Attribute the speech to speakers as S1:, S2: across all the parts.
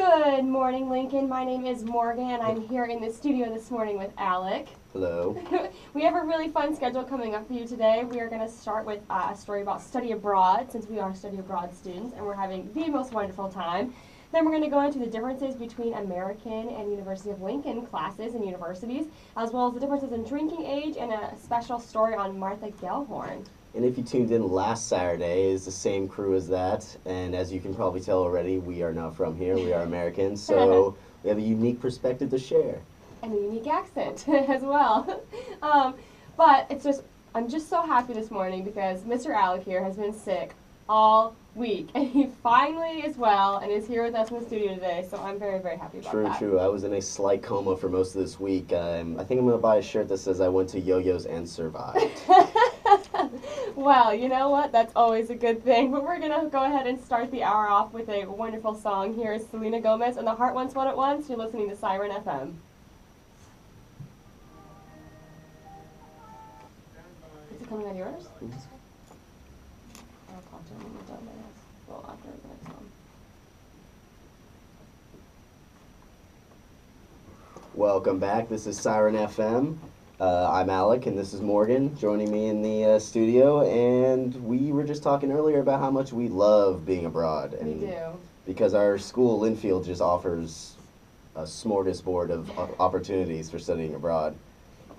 S1: Good morning, Lincoln. My name is Morgan. I'm here in the studio this morning with Alec.
S2: Hello.
S1: We have a really fun schedule coming up for you today. We are going to start with a story about study abroad, since we are study abroad students, and we're having the most wonderful time. Then we're going to go into the differences between American and University of Lincoln classes and universities, as well as the differences in drinking age and a special story on Martha Gellhorn.
S2: And if you tuned in last Saturday, it's the same crew as that. And as you can probably tell already, we are not from here. We are Americans. So we have a unique perspective to share.
S1: And a unique accent as well. But I'm just so happy this morning because Mr. Alec here has been sick all week. And he finally is well and is here with us in the studio today. So I'm very, very happy about that.
S2: True. I was in a slight coma for most of this week. I think I'm going to buy a shirt that says I went to Yo-Yo's and survived.
S1: Well, you know what? That's always a good thing. But we're going to go ahead and start the hour off with a wonderful song. Here is Selena Gomez and The Heart Wants What It Wants. You're listening to Siren FM. Is it coming on yours?
S2: Mm-hmm.
S1: I'll talk to him when we're done, I guess. Well, after the next song.
S2: Welcome back. This is Siren FM. I'm Alec, and this is Morgan joining me in the studio, and we were just talking earlier about how much we love being abroad. And
S1: We do.
S2: Because our school, Linfield, just offers a smorgasbord of opportunities for studying abroad.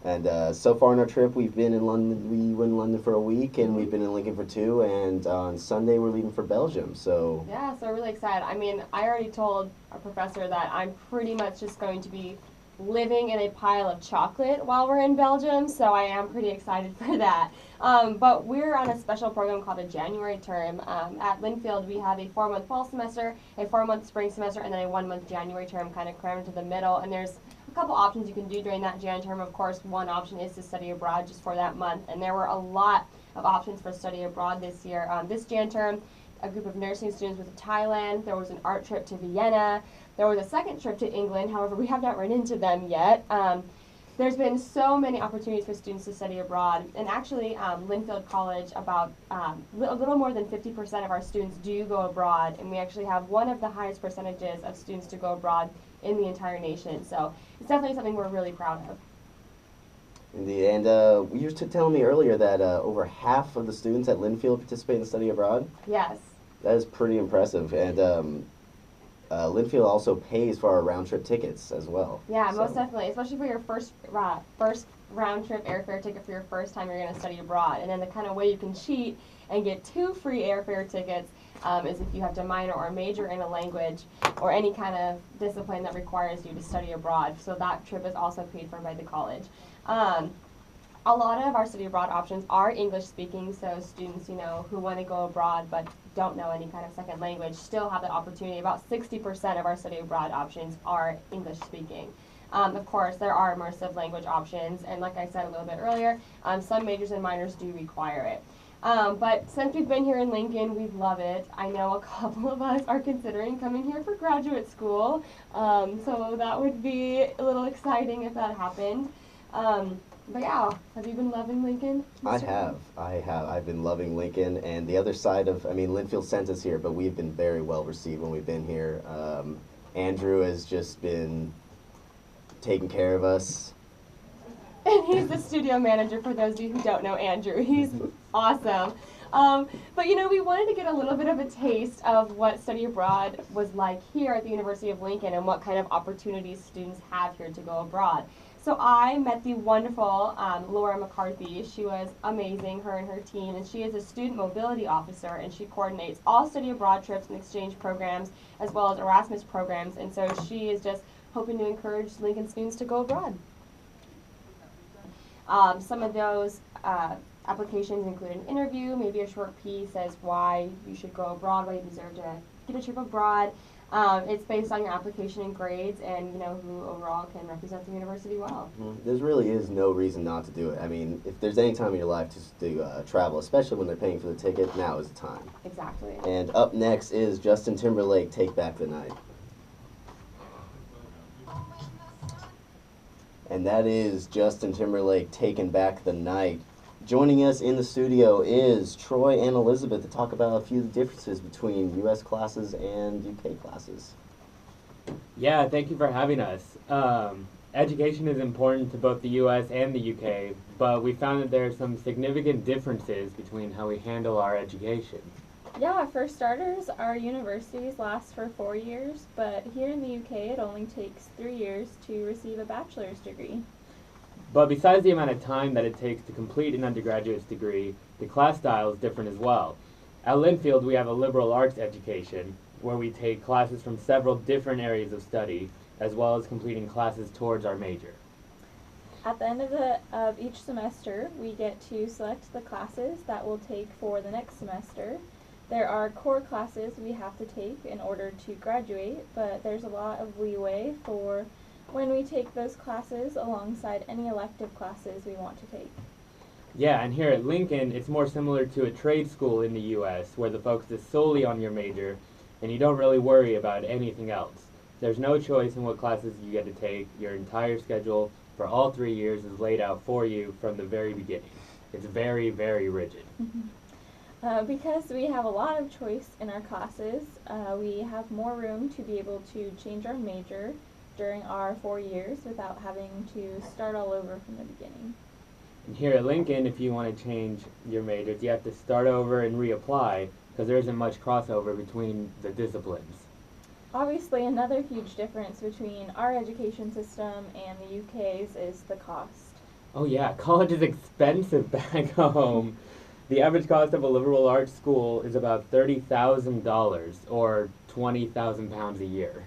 S2: And so far on our trip, we've been in London. We were in London for a week, and we've been in Lincoln for 2, and on Sunday we're leaving for Belgium. So
S1: Yeah, so we're really excited. I mean, I already told our professor that I'm pretty much just going to be living in a pile of chocolate while we're in Belgium, so I am pretty excited for that. But we're on a special program called a January term. At Linfield, we have a 4-month fall semester, a 4-month spring semester, and then a 1-month January term kind of crammed into the middle. And there's a couple options you can do during that Jan term. Of course, one option is to study abroad just for that month, and there were a lot of options for study abroad this year. This Jan term, a group of nursing students went to Thailand. There was an art trip to Vienna. There was a second trip to England. However, we have not run into them yet. There's been so many opportunities for students to study abroad. And actually, Linfield College, about a little more than 50% of our students do go abroad. And we actually have one of the highest percentages of students to go abroad in the entire nation. So it's definitely something we're really proud of.
S2: Indeed, and you were telling me earlier that over half of the students at Linfield participate in study abroad.
S1: Yes.
S2: That is pretty impressive, and Linfield also pays for our round-trip tickets as well.
S1: Yeah, most definitely, especially for your first round-trip airfare ticket for your first time you're going to study abroad. And then the kind of way you can cheat and get 2 free airfare tickets is if you have to minor or major in a language or any kind of discipline that requires you to study abroad. So that trip is also paid for by the college. A lot of our study abroad options are English speaking, so students, who want to go abroad but don't know any kind of second language still have that opportunity. About 60% of our study abroad options are English speaking. Of course, there are immersive language options, and like I said a little bit earlier, some majors and minors do require it. But since we've been here in Lincoln, we love it. I know a couple of us are considering coming here for graduate school, so that would be a little exciting if that happened. But yeah, have you been loving Lincoln?
S2: I have. I've been loving Lincoln, and the other side of, Linfield sent us here, but we've been very well received when we've been here. Andrew has just been taking care of us.
S1: And he's the studio manager, for those of you who don't know Andrew. He's awesome. But we wanted to get a little bit of a taste of what study abroad was like here at the University of Lincoln and what kind of opportunities students have here to go abroad. So I met the wonderful Laura McCarthy. She was amazing, her and her team, and she is a student mobility officer, and she coordinates all study abroad trips and exchange programs as well as Erasmus programs, and so she is just hoping to encourage Lincoln students to go abroad. Some of those applications include an interview, maybe a short piece as why you should go abroad, why you deserve to get a trip abroad. It's based on your application and grades and, who overall can represent the university well.
S2: There really is no reason not to do it. If there's any time in your life to travel, especially when they're paying for the ticket, now is the time.
S1: Exactly.
S2: And up next is Justin Timberlake, Take Back the Night. And that is Justin Timberlake, Taking Back the Night. Joining us in the studio is Troy and Elizabeth to talk about a few differences between U.S. classes and UK classes.
S3: Yeah, thank you for having us. Education is important to both the U.S. and the U.K., but we found that there are some significant differences between how we handle our education.
S4: Yeah, for starters, our universities last for 4 years, but here in the UK it only takes 3 years to receive a bachelor's degree.
S3: But besides the amount of time that it takes to complete an undergraduate's degree, the class style is different as well. At Linfield, we have a liberal arts education, where we take classes from several different areas of study, as well as completing classes towards our major.
S4: At the end of each semester, we get to select the classes that we'll take for the next semester. There are core classes we have to take in order to graduate, but there's a lot of leeway for when we take those classes alongside any elective classes we want to take.
S3: Yeah, and here at Lincoln, it's more similar to a trade school in the U.S., where the focus is solely on your major, and you don't really worry about anything else. There's no choice in what classes you get to take. Your entire schedule for all 3 years is laid out for you from the very beginning. It's very, very rigid.
S4: Because we have a lot of choice in our classes, we have more room to be able to change our major during our 4 years without having to start all over from the beginning.
S3: And here at Lincoln, if you want to change your majors, you have to start over and reapply, because there isn't much crossover between the disciplines.
S4: Obviously, another huge difference between our education system and the UK's is the cost.
S3: Oh yeah, college is expensive back home. The average cost of a liberal arts school is about $30,000, or £20,000 a year.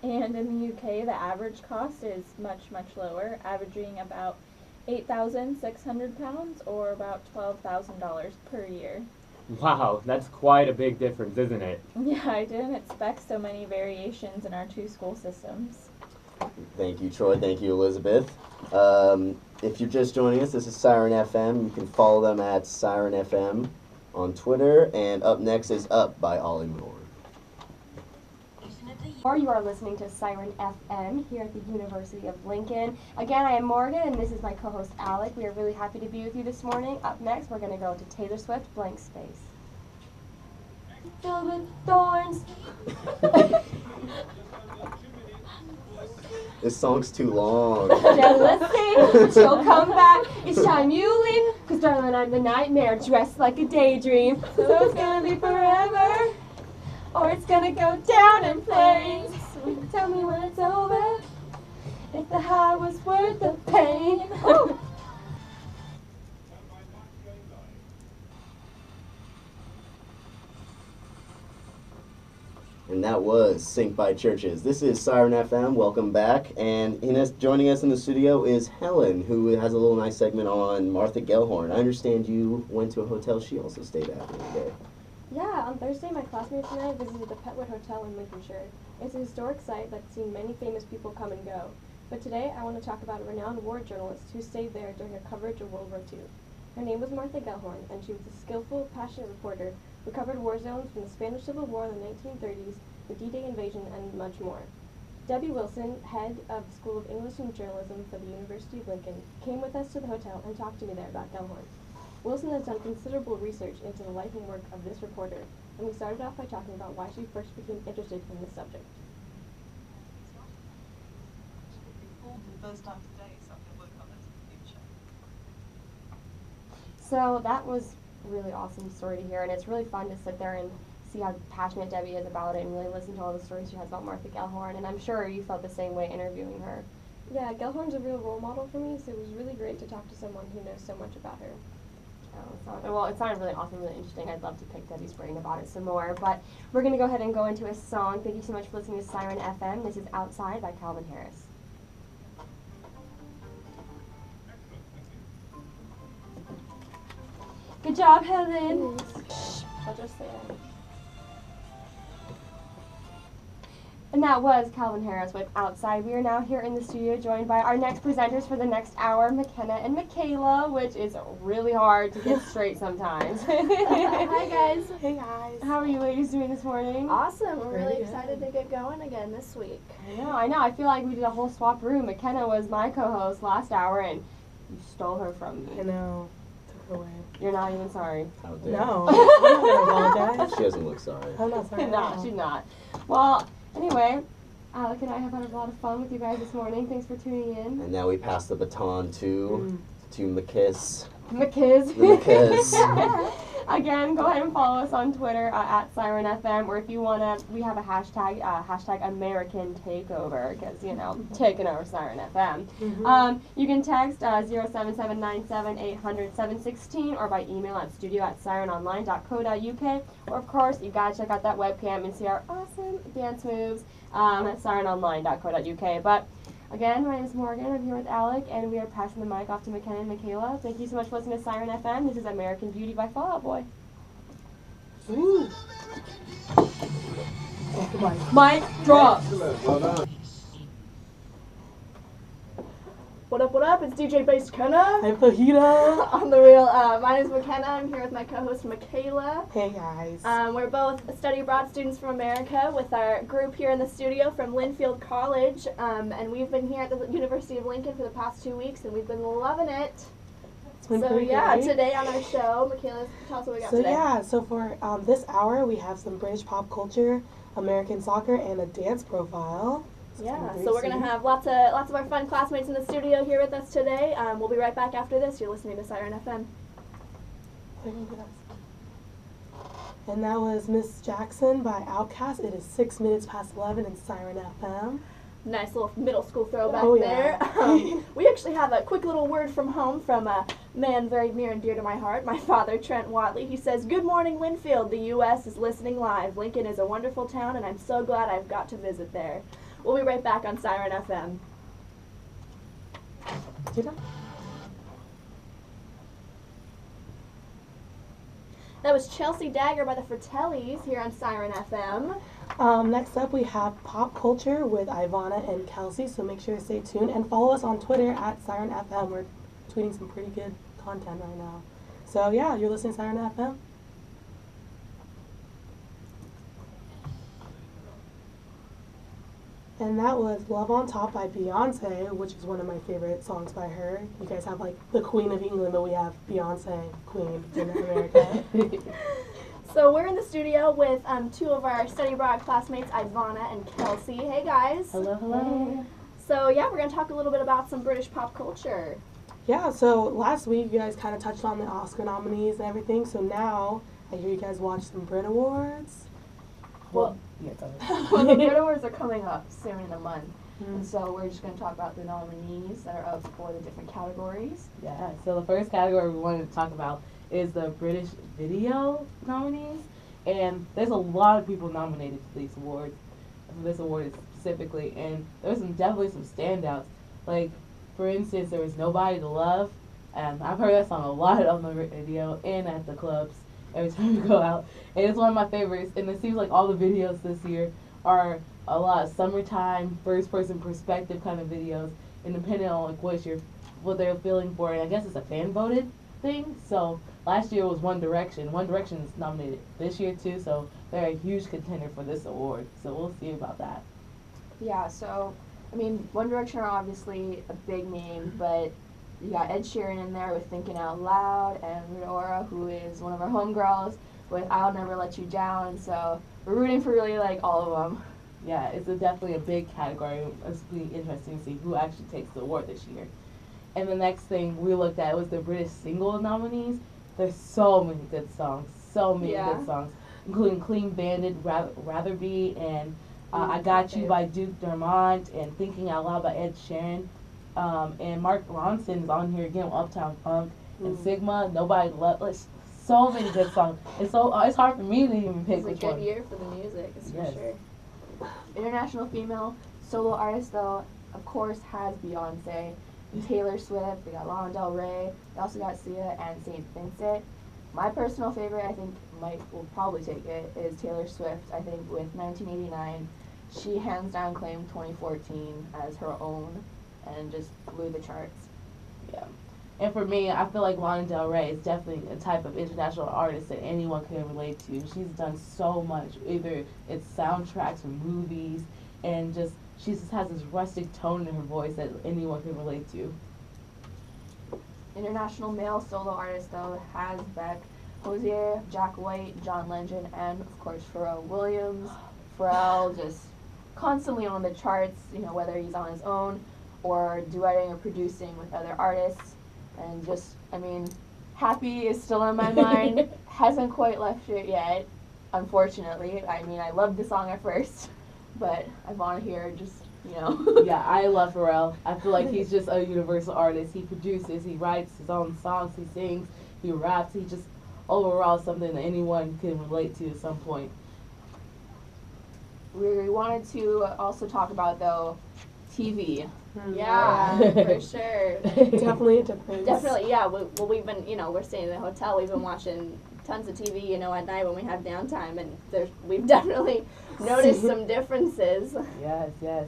S4: And in the UK, the average cost is much, much lower, averaging about £8,600, or about $12,000 per year.
S3: Wow, that's quite a big difference, isn't it?
S4: Yeah, I didn't expect so many variations in our two school systems.
S2: Thank you, Troy. Thank you, Elizabeth. If you're just joining us, this is Siren FM. You can follow them at Siren FM on Twitter. And up next is Up by Ollie Moore.
S1: Or you are listening to Siren FM here at the University of Lincoln. Again, I am Morgan, and this is my co-host Alec. We are really happy to be with you this morning. Up next, we're going to go to Taylor Swift, Blank Space. Filled with thorns.
S2: This song's too long.
S1: Jealousy, she'll come back. It's time you leave, because darling, I'm the nightmare, dressed like a daydream. So it's going to be forever, or it's gonna go down in flames. Tell me when it's over, if the high was worth the pain. Ooh.
S2: And that was Sink by Churches. This is Siren FM. Welcome back. And joining us in the studio is Helen, who has a little nice segment on Martha Gellhorn. I understand you went to a hotel she also stayed at the other day.
S5: Yeah, on Thursday, my classmates and I visited the Petwood Hotel in Lincolnshire. It's a historic site that's seen many famous people come and go. But today, I want to talk about a renowned war journalist who stayed there during her coverage of World War II. Her name was Martha Gellhorn, and she was a skillful, passionate reporter who covered war zones from the Spanish Civil War in the 1930s, the D-Day invasion, and much more. Debbie Wilson, head of the School of English and Journalism for the University of Lincoln, came with us to the hotel and talked to me there about Gellhorn. Wilson has done considerable research into the life and work of this reporter, and we started off by talking about why she first became interested in this subject.
S1: So that was a really awesome story to hear, and it's really fun to sit there and see how passionate Debbie is about it and really listen to all the stories she has about Martha Gellhorn, and I'm sure you felt the same way interviewing her.
S5: Yeah, Gellhorn's a real role model for me, so it was really great to talk to someone who knows so much about her.
S1: Well, it sounded really awesome, really interesting. I'd love to pick Debbie's brain about it some more, but we're going to go ahead and go into a song. Thank you so much for listening to Siren FM. This is Outside by Calvin Harris. Good job, Helen.
S5: I'll just say it.
S1: And that was Calvin Harris with Outside. We are now here in the studio joined by our next presenters for the next hour, McKenna and Michaela, which is really hard to get straight sometimes.
S6: Hi guys.
S5: Hey guys.
S1: How are you ladies doing this morning?
S6: Awesome. We're really excited to get going again this week.
S1: I know. I feel like we did a whole swap room. McKenna was my co-host last hour, and you stole her from me.
S7: I know. Took her away.
S1: You're not even sorry.
S2: How dare
S7: No. I'm not going to apologize.
S2: She doesn't look sorry.
S7: I'm not sorry.
S1: No, she's not. Well, anyway, Alec and I have had a lot of fun with you guys this morning. Thanks for tuning in.
S2: And now we pass the baton to McKiss.
S1: McKiz.
S2: The McKiz.
S1: Again, go ahead and follow us on Twitter at Siren FM, or if you wanna, we have a hashtag American Takeover, because taking over Siren FM. You can text 07797800716 or by email at studio@sirenonline.co.uk, or of course you gotta check out that webcam and see our awesome dance moves at sirenonline.co.uk. But again, my name is Morgan. I'm here with Alec, and we are passing the mic off to McKenna and Michaela. Thank you so much for listening to Siren FM. This is American Beauty by Fall Out Boy.
S7: Ooh.
S1: Mic drop.
S6: What up? It's DJ Bass Kenna.
S7: Hey, Fajita.
S6: On the real, my name's McKenna. I'm here with my co-host Michaela.
S7: Hey, guys.
S6: We're both study abroad students from America with our group here in the studio from Linfield College. And we've been here at the University of Lincoln for the past 2 weeks, and we've been loving it.
S7: It's been
S6: So
S7: pretty
S6: yeah,
S7: great.
S6: today on our show, Michaela, tell us what we got
S7: So
S6: today.
S7: yeah, so for this hour, we have some British pop culture, American soccer, and a dance profile.
S6: Yeah, so we're going to have lots of our fun classmates in the studio here with us today. We'll be right back after this. You're listening to Siren FM.
S7: And that was Miss Jackson by Outkast. It is 6 minutes past 11 in Siren FM.
S6: Nice little middle school throwback
S7: Oh,
S6: there.
S7: yeah.
S6: We actually have a quick little word from home from a man very near and dear to my heart, my father, Trent Watley. He says, "Good morning, Linfield. The U.S. is listening live. Lincoln is a wonderful town, and I'm so glad I've got to visit there." We'll be right back on Siren FM. That was Chelsea Dagger by the Fratellis here on Siren FM.
S7: Next up, we have Pop Culture with Ivana and Kelsey, so make sure to stay tuned and follow us on Twitter at Siren FM. We're tweeting some pretty good content right now. So yeah, you're listening to Siren FM. And that was Love on Top by Beyonce, which is one of my favorite songs by her. You guys have like the Queen of England, but we have Beyonce, Queen in America.
S6: So we're in the studio with two of our study abroad classmates, Ivana and Kelsey. Hey guys.
S7: Hello, hello.
S6: So yeah, we're going to talk a little bit about some British pop culture.
S7: Yeah, so last week you guys kind of touched on the Oscar nominees and everything, so now I hear you guys watched some Brit Awards.
S8: Well,
S7: yeah,
S8: well, the Brit Awards are coming up soon in a month,
S7: Mm-hmm.
S8: and so we're just going to talk about the nominees that are up for the different categories.
S9: Yeah, so the first category we wanted to talk about is the British video nominees, and there's a lot of people nominated for these awards, for this award specifically, and there's definitely some standouts. Like, for instance, there was Nobody to Love, and I've heard that song a lot on the radio and at the clubs every time we go out, and it's one of my favorites, and it seems like all the videos this year are a lot of summertime, first-person perspective kind of videos, and depending on like what they're feeling for, and I guess it's a fan-voted thing. So last year was One Direction. One Direction is nominated this year too, so they're a huge contender for this award. So we'll see about that.
S8: Yeah, so, I mean, One Direction are obviously a big name, but you got Ed Sheeran in there with Thinking Out Loud, and Rita Ora, who is one of our homegirls, with I'll Never Let You Down, so we're rooting for really, like, all of them.
S9: Yeah, it's definitely a big category. It's really interesting to see who actually takes the award this year. And the next thing we looked at was the British single nominees. There's so many good songs, good songs, including Clean Bandit, Rather Be, and I Got You by Duke Dumont, and Thinking Out Loud by Ed Sheeran. And Mark Ronson is on here again with Uptown Funk, and Sigma, Nobody Love. Like, so many good songs. It's hard for me to even pick
S6: It's a
S9: which
S6: good
S9: one.
S6: year for the music, that's
S9: Yes.
S6: for sure.
S8: International female solo artist, though, of course, has Beyonce, Taylor Swift, we got Lana Del Rey, we also got Sia and St. Vincent. My personal favorite, I think Mike will probably take it, is Taylor Swift. I think with 1989, she hands down claimed 2014 as her own and just blew the charts.
S9: Yeah. And for me, I feel like Lana Del Rey is definitely a type of international artist that anyone can relate to. She's done so much, either it's soundtracks for movies, and she just has this rustic tone in her voice that anyone can relate to.
S8: International male solo artist, though, has Beck, Hosier, Jack White, John Legend, and, of course, Pharrell Williams. Pharrell, just constantly on the charts, whether he's on his own or duetting or producing with other artists. And just, Happy is still on my mind. Hasn't quite left it yet, unfortunately. I loved the song at first, but I want to hear just,
S9: Yeah, I love Pharrell. I feel like he's just a universal artist. He produces, he writes his own songs, he sings, he raps. He just overall something that anyone can relate to at some point.
S8: We wanted to also talk about, though, TV.
S6: Yeah, for sure.
S7: Definitely a difference.
S6: Definitely, yeah. We've been, we're staying in the hotel. We've been watching tons of TV, at night when we have downtime, and we've definitely noticed some differences.
S9: Yes, yes.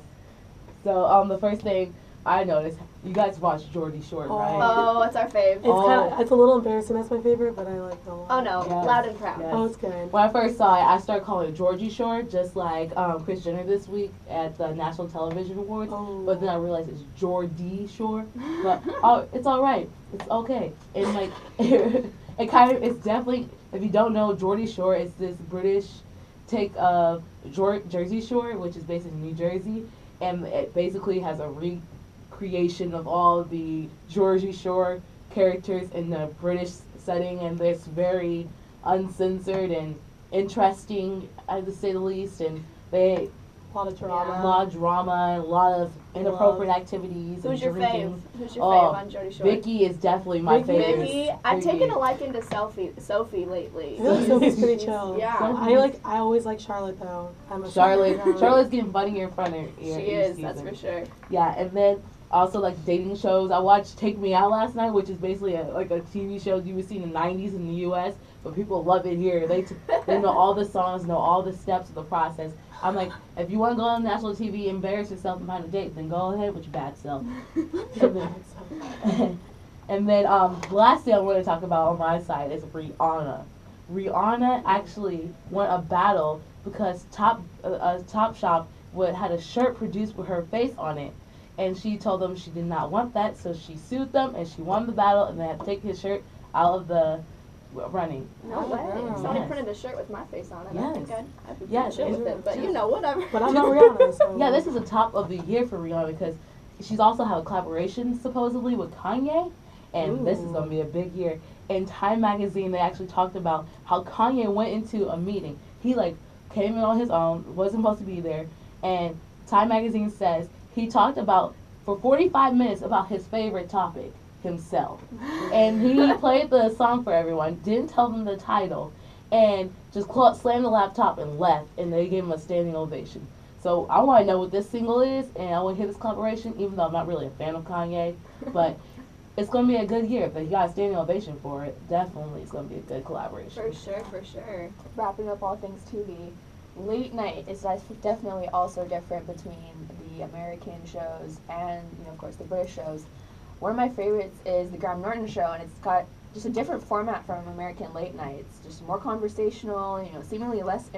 S9: So, the first thing I noticed, you guys watch Geordie Shore, right?
S6: Oh, it's our fave.
S7: It's a little embarrassing. That's my favorite, but I like it a lot.
S6: Oh no,
S9: Yes.
S6: loud and proud.
S9: Yes.
S7: Oh, it's good.
S9: When I first saw it, I started calling it Georgie Shore, just like Kris Jenner this week at the National Television Awards.
S7: Oh.
S9: But then I realized it's Geordie Shore. But it's all right. It's okay. And like, it's definitely, if you don't know, Geordie Shore is this British take of Jersey Shore, which is based in New Jersey, and it basically has a recreation of all the Jersey Shore characters in the British setting, and it's very uncensored and interesting, to say the least. And they
S7: A lot of drama.
S9: a lot of drama and a lot of inappropriate activities.
S6: Who's
S9: and
S6: your
S9: drinking.
S6: fave? Who's your fave on Geordie Shore?
S9: Vicky is definitely my favorite.
S6: Vicky, I've taken a liking to Sophie lately.
S7: I feel like Sophie's pretty chill.
S6: Yeah.
S7: I always like Charlotte though. I'm a
S9: Charlotte's getting funnier in front of
S6: She is, that's for sure.
S9: Yeah, and then also like dating shows. I watched Take Me Out last night, which is basically a TV show you would see in the 90s in the U.S., but people love it here. They know all the songs, know all the steps of the process. I'm like, if you want to go on national TV, embarrass yourself and find a date, then go ahead with your bad self. And then the last thing I want to talk about on my side is Rihanna. Rihanna actually won a battle because Topshop had a shirt produced with her face on it, and she told them she did not want that, so she sued them and she won the battle, and they had to take his shirt out of the running.
S6: No way.
S7: Yes.
S6: Somebody printed a shirt with my face on it.
S9: Yes.
S6: I think I'd be
S9: Yes,
S6: chill with it, but whatever.
S7: But I'm not Rihanna, so.
S9: Yeah, this is the top of the year for Rihanna because she's also had a collaboration supposedly with Kanye, and this is going to be a big year. In Time magazine, they actually talked about how Kanye went into a meeting. He came in on his own, wasn't supposed to be there, and Time magazine says he talked about for 45 minutes about his favorite topic, himself. And he played the song for everyone, didn't tell them the title, and just slammed the laptop and left, and they gave him a standing ovation. So I want to know what this single is, and I want to hear this collaboration, even though I'm not really a fan of Kanye, but it's going to be a good year. If he got a standing ovation for it, definitely it's going to be a good collaboration.
S6: For sure.
S8: Wrapping up all things TV, late night is definitely also different between the American shows and, of course, the British shows. One of my favorites is the Graham Norton show, and it's got just a different format from American late nights. Just more conversational, seemingly less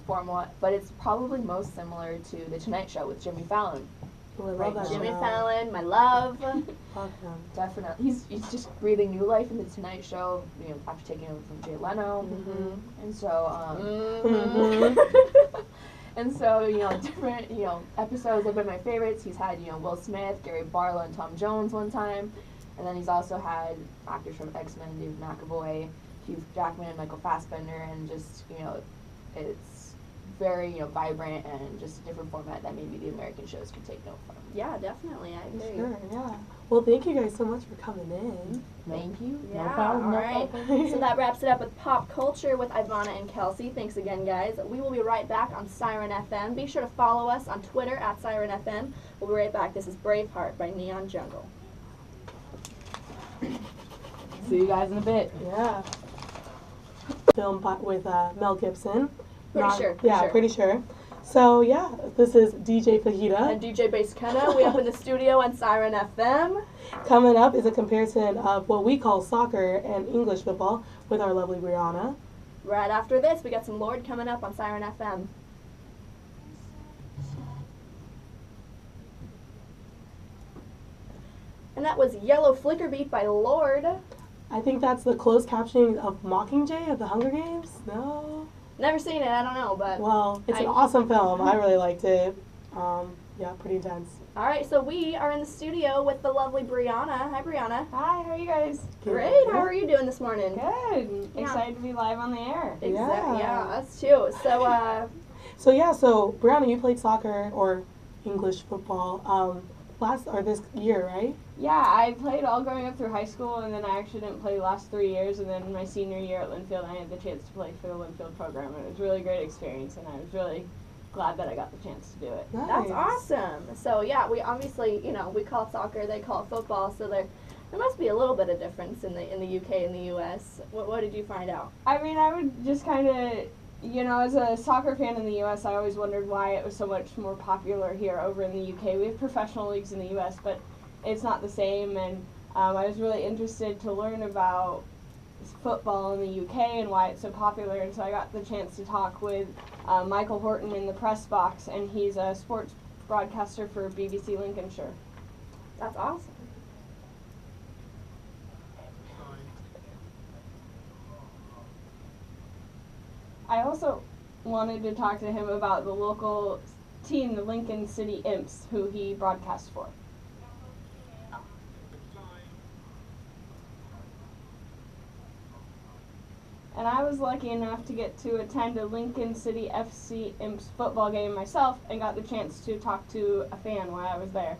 S8: formal, but it's probably most similar to The Tonight Show with Jimmy Fallon.
S7: Oh, I love that
S6: Jimmy
S7: show.
S6: Fallon, my love.
S7: Love him.
S8: Definitely. He's just breathing new life in The Tonight Show, after taking over from Jay Leno.
S7: Mm-hmm.
S8: And so, and so, different, episodes have been my favorites. He's had, Will Smith, Gary Barlow, and Tom Jones one time. And then he's also had actors from X-Men, David McAvoy, Hugh Jackman, and Michael Fassbender, and just, it's very, vibrant and just a different format that maybe the American shows could take note from.
S6: Yeah, definitely. I agree.
S7: Sure, yeah. Well, thank you guys so much for coming in.
S8: Thank you.
S6: Yeah,
S9: No problem,
S6: all
S9: no
S6: right.
S9: problem.
S6: So that wraps it up with Pop Culture with Ivana and Kelsey. Thanks again, guys. We will be right back on Siren FM. Be sure to follow us on Twitter at Siren FM. We'll be right back. This is Braveheart by Neon Jungle.
S9: See you guys in a bit.
S7: Yeah. Film with Mel Gibson.
S6: Pretty sure.
S7: Yeah, pretty sure. So, yeah, this is DJ Fajita.
S6: And DJ Bass Kenna. We up in the studio on Siren FM.
S7: Coming up is a comparison of what we call soccer and English football with our lovely Brianna.
S6: Right after this, we got some Lord coming up on Siren FM. And that was Yellow Flicker Beat by Lord.
S7: I think that's the closed captioning of Mockingjay of the Hunger Games. No?
S6: Never seen it, I don't know, but.
S7: Well, it's an awesome film. I really liked it. Yeah, pretty intense.
S6: All right, so we are in the studio with the lovely Brianna. Hi, Brianna.
S10: Hi, how are you guys?
S6: Great. How are you doing this morning?
S10: Good.
S6: Yeah.
S10: Excited to be live on the air.
S6: Exactly. Yeah, us too. So,
S7: So Brianna, you played soccer or English football this year, right?
S10: Yeah, I played all growing up through high school, and then I actually didn't play the last 3 years, and then my senior year at Linfield, I had the chance to play for the Linfield program, and it was a really great experience, and I was really glad that I got the chance to do it.
S7: Nice.
S6: that's awesome. So, yeah, we obviously, we call it soccer, they call it football, so there must be a little bit of difference in the UK and the US. What did you find out?
S10: I mean, I would just kind of, as a soccer fan in the US, I always wondered why it was so much more popular here over in the UK. We have professional leagues in the US, but it's not the same, and I was really interested to learn about football in the UK and why it's so popular, and so I got the chance to talk with Michael Horton in the press box, and he's a sports broadcaster for BBC Lincolnshire.
S6: That's awesome.
S10: I also wanted to talk to him about the local team, the Lincoln City Imps, who he broadcasts for. And I was lucky enough to get to attend a Lincoln City FC Imps football game myself and got the chance to talk to a fan while I was there.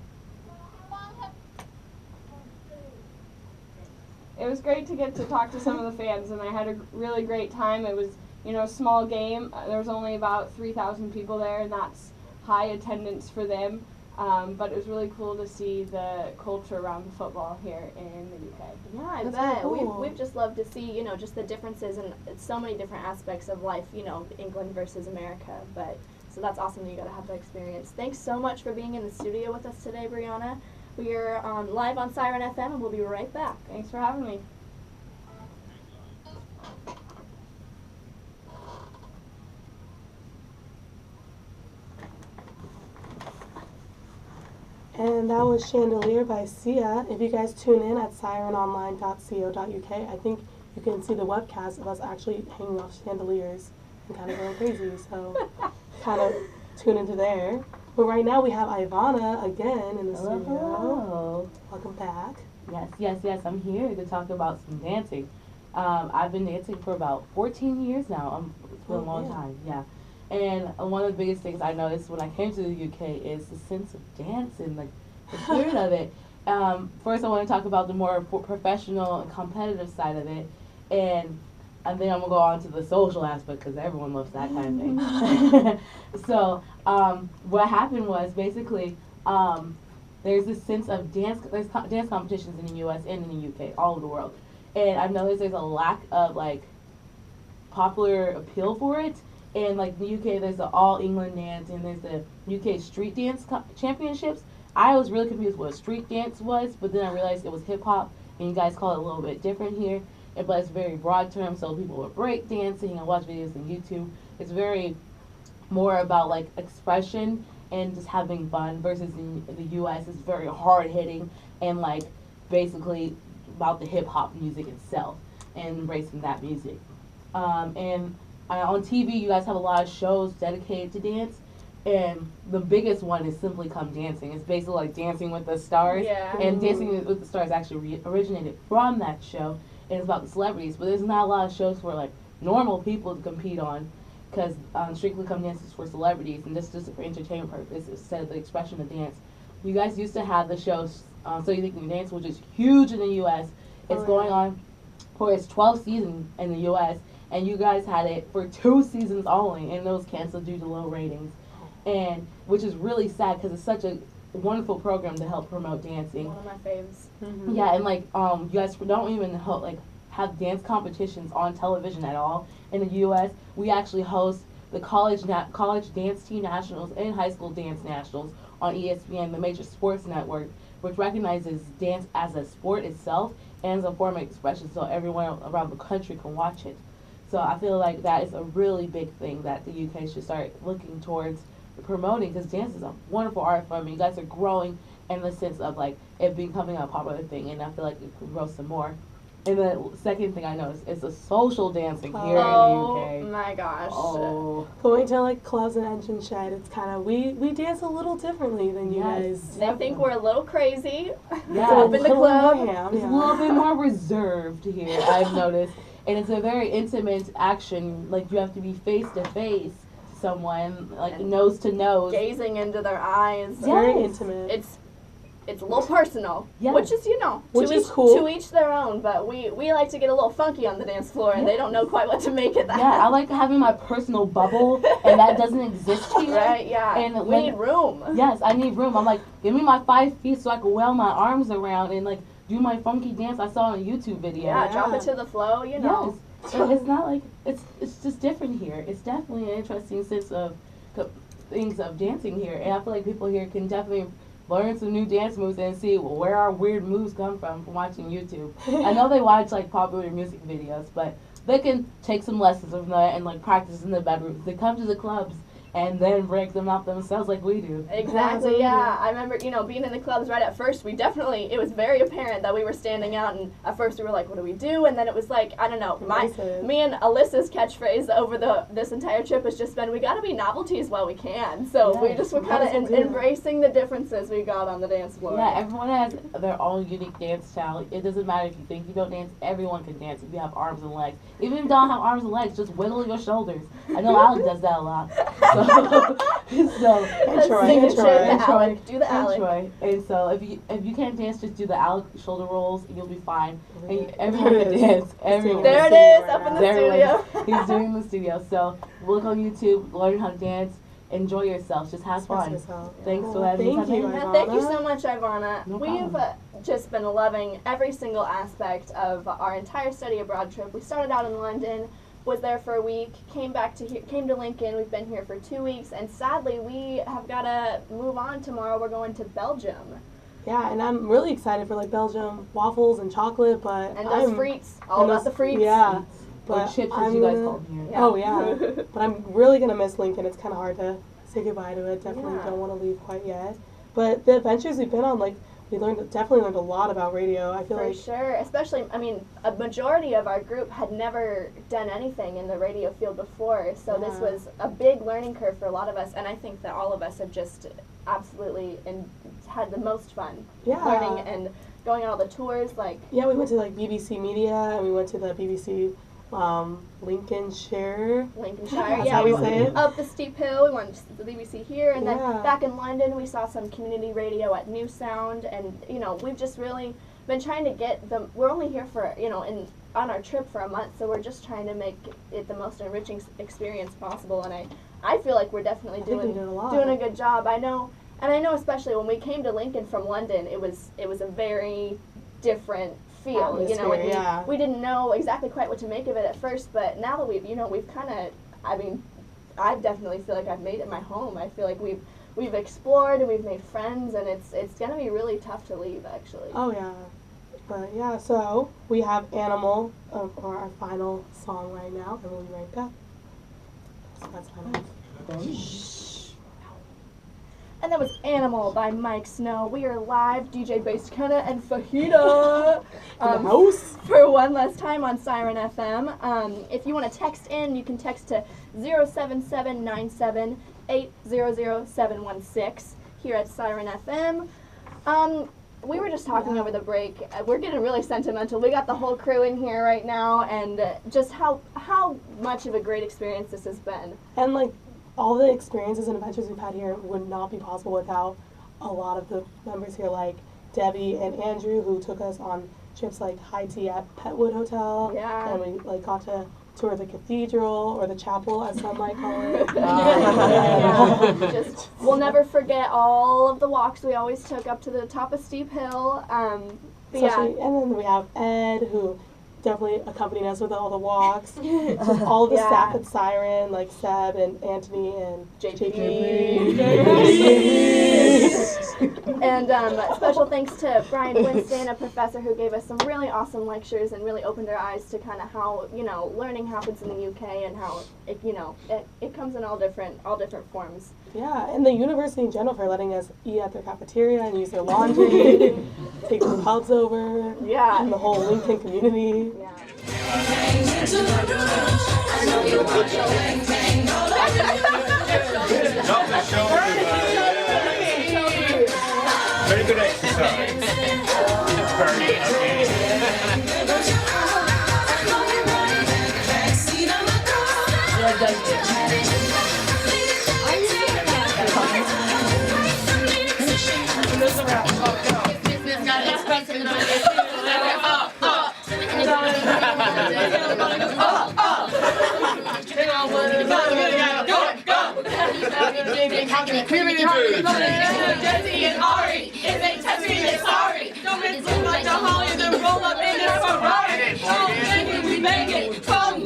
S10: It was great to get to talk to some of the fans, and I had a really great time. It was, a small game. There was only about 3,000 people there, and that's high attendance for them. But it was really cool to see the culture around football here in the UK.
S6: Yeah, I
S7: That's
S6: bet.
S7: really cool.
S6: We've just loved to see, just the differences in so many different aspects of life, England versus America. But so that's awesome that you got to have that experience. Thanks so much for being in the studio with us today, Brianna. We are live on Siren FM, and we'll be right back.
S10: Thanks for having me.
S7: And that was Chandelier by Sia. If you guys tune in at sirenonline.co.uk, I think you can see the webcast of us actually hanging off chandeliers and kind of going crazy. So kind of tune into there. But right now we have Ivana again in the studio.
S9: Hello.
S7: Welcome back.
S9: Yes, I'm here to talk about some dancing. I've been dancing for about 14 years now. It's been a long time, yeah. And one of the biggest things I noticed when I came to the UK is the sense of dance and the spirit of it. First, I want to talk about the more professional and competitive side of it, and then I'm going to go on to the social aspect because everyone loves that kind of thing. So what happened was basically there's this sense of dance competitions in the US and in the UK, all over the world. And I've noticed there's a lack of popular appeal for it. And the UK, there's the All England Dance and there's the UK Street Dance Championships. I was really confused what a street dance was, but then I realized it was hip hop, and you guys call it a little bit different here. But it's a very broad term, so people will break dancing and watch videos on YouTube. It's very more about expression and just having fun, versus in the US it's very hard hitting and basically about the hip hop music itself and embracing that music. On TV, you guys have a lot of shows dedicated to dance, and the biggest one is Simply Come Dancing. It's basically like Dancing with the Stars, and Dancing with the Stars actually originated from that show, and it's about the celebrities. But there's not a lot of shows for normal people to compete on, because Strictly Come Dancing is for celebrities, and this is just for entertainment purposes instead of the expression of dance. You guys used to have the show So You Think You Can Dance, which is huge in the U.S. It's going on for its 12th season in the U.S., and you guys had it for 2 seasons only, and those canceled due to low ratings, and which is really sad because it's such a wonderful program to help promote dancing.
S6: One of my faves.
S9: Mm-hmm. Yeah, and you guys don't even have dance competitions on television at all. In the U.S., we actually host the college dance team nationals and high school dance nationals on ESPN, the major sports network, which recognizes dance as a sport itself and as a form of expression, so everyone around the country can watch it. So I feel like that is a really big thing that the UK should start looking towards promoting, because dance is a wonderful art form. You guys are growing in the sense of it becoming a popular thing, and I feel like it could grow some more. And the second thing I noticed is the social dancing here
S6: Oh
S9: in the UK.
S6: my gosh.
S9: Oh,
S7: Going to like clubs and engine shed, it's kind of we dance a little differently than you
S9: Yes.
S7: guys.
S6: They think we're a little crazy.
S9: Yeah.
S6: Up in the club.
S9: it's a little bit more reserved here, I've noticed. And it's a very intimate action. Like, you have to be face to face to someone, like nose to nose.
S6: Gazing into their eyes.
S7: Very
S9: Yes.
S7: intimate.
S6: It's a little personal,
S9: Yes.
S6: which is, you know,
S7: Which
S6: to
S7: is
S6: each,
S7: cool.
S6: to each their own, but we like to get a little funky on the dance floor, and they don't know quite what to make of that.
S9: Yeah, I like having my personal bubble, and that doesn't exist here.
S6: Right, yeah.
S9: And
S6: we
S9: when-
S6: need room.
S9: Yes, I need room. I'm like, give me my 5 feet so I can wheel my arms around and like do my funky dance I saw in a YouTube video.
S6: Yeah, drop it to the flow, you know.
S9: Yes. But it's not like it's just different here. It's definitely an interesting sense of things of dancing here, and I feel like people here can definitely learn some new dance moves and see where our weird moves come from watching YouTube. I know they watch like popular music videos, but they can take some lessons from that and like practice in the bedrooms. They come to the clubs and then break them out themselves like we do.
S6: Exactly, yeah. I remember, you know, being in the clubs right at first, it was very apparent that we were standing out, and at first we were like, what do we do? And then it was like, I don't know, me and Alyssa's catchphrase over this entire trip has just been, we gotta be novelties while we can. So we
S9: Yes,
S6: just were kind of embracing the differences we got on the dance floor.
S9: Yeah, everyone has their own unique dance style. It doesn't matter if you think you don't dance, everyone can dance if you have arms and legs. Even if you don't have arms and legs, just wiggle your shoulders. I know Alec does that a lot. So,
S6: That's
S7: Troy,
S6: signature,
S7: and
S6: the
S7: Troy,
S6: Alec. Do the
S9: and
S6: Alec.
S9: Troy. And so if you can't dance, just do the Alec shoulder rolls and you'll be fine. And everyone can dance. Everyone.
S6: There it is, up in the
S9: There it is.
S6: studio.
S9: He's doing it in the studio. So look on YouTube, learn how to dance, enjoy yourself, just have fun. Thanks for letting me
S7: Thank
S9: come
S7: you,
S9: in.
S6: Yeah, thank you so much, Ivana.
S9: No
S6: We've
S9: problem.
S6: just been loving every single aspect of our entire study abroad trip. We started out in London, was there for a week, came to Lincoln. We've been here for 2 weeks, and sadly, we have got to move on tomorrow. We're going to Belgium.
S7: Yeah, and I'm really excited for like Belgium waffles and chocolate, but
S6: And those frites, all
S7: and
S6: about the
S7: those-
S6: frites.
S7: Yeah,
S9: Or
S7: but
S9: chips, as
S7: I'm
S9: you guys
S7: gonna-
S9: call them here.
S6: Yeah.
S7: Oh yeah, but I'm really gonna miss Lincoln. It's kind of hard to say goodbye to it. Definitely
S6: Yeah.
S7: don't want to leave quite yet. But the adventures we've been on, like we definitely learned a lot about radio. I feel
S6: For
S7: like
S6: sure, especially, I mean, a majority of our group had never done anything in the radio field before, so this
S7: Yeah.
S6: was a big learning curve for a lot of us, and I think that all of us have just absolutely had the most fun
S7: Yeah.
S6: learning and going on all the tours, like,
S7: yeah, we went to like BBC Media and we went to the BBC Lincolnshire.
S6: Lincolnshire.
S7: That's
S6: Yeah,
S7: how
S6: we
S7: we say
S6: went
S7: it.
S6: up the steep hill. We went to the BBC here, and
S7: Yeah.
S6: then back in London, we saw some community radio at New Sound, and you know, we've just really been trying to get them. We're only here for on our trip for a month, so we're just trying to make it the most enriching experience possible. And I feel like we're definitely
S7: I think we
S6: doing
S7: did a lot.
S6: a good job. I know especially when we came to Lincoln from London, it was a very different feel. You know,
S7: Atmosphere,
S6: and
S7: yeah.
S6: we didn't know exactly quite what to make of it at first, but now that we've kind of, I mean, I definitely feel like I've made it my home. I feel like we've explored and we've made friends, and it's gonna be really tough to leave, actually.
S7: Oh yeah, but yeah. So we have "Animal" for our final song right now, and we'll be right back. So that's fine.
S6: And that was "Animal" by Mike Snow. We are live, DJ Bass Kenna and Fajita.
S7: In the house.
S6: For one last time on Siren FM. If you want to text in, you can text to 07797800716 here at Siren FM. We were just talking over the break. We're getting really sentimental. We got the whole crew in here right now, and just how much of a great experience this has been.
S7: And like all the experiences and adventures we've had here would not be possible without a lot of the members here, like Debbie and Andrew, who took us on trips like high tea at Petwood Hotel.
S6: Yeah.
S7: And we like got to tour the cathedral or the chapel, as some might call it.
S6: Just we'll never forget all of the walks we always took up to the top of Steep Hill. But yeah.
S7: Especially, and then we have Ed, who definitely accompanied us with all the walks. Just all of the
S6: Yeah.
S7: staff at Siren, like Seb and Anthony and
S6: JP.
S7: JP.
S6: And special thanks to Brian Winston, a professor who gave us some really awesome lectures and really opened our eyes to kind of how, learning happens in the UK and how it comes in all different forms.
S7: Yeah, and the university in general for letting us eat at their cafeteria and use their laundry, take the pubs over,
S6: Yeah.
S7: and the whole Lincoln community.
S6: Yeah.
S11: Very good exercise. Bernie, okay.
S12: Jesse and Ari, if they touch me, they're sorry. Don't miss it like the Holly, then roll up in their Ferrari. Don't make it, we make it. Come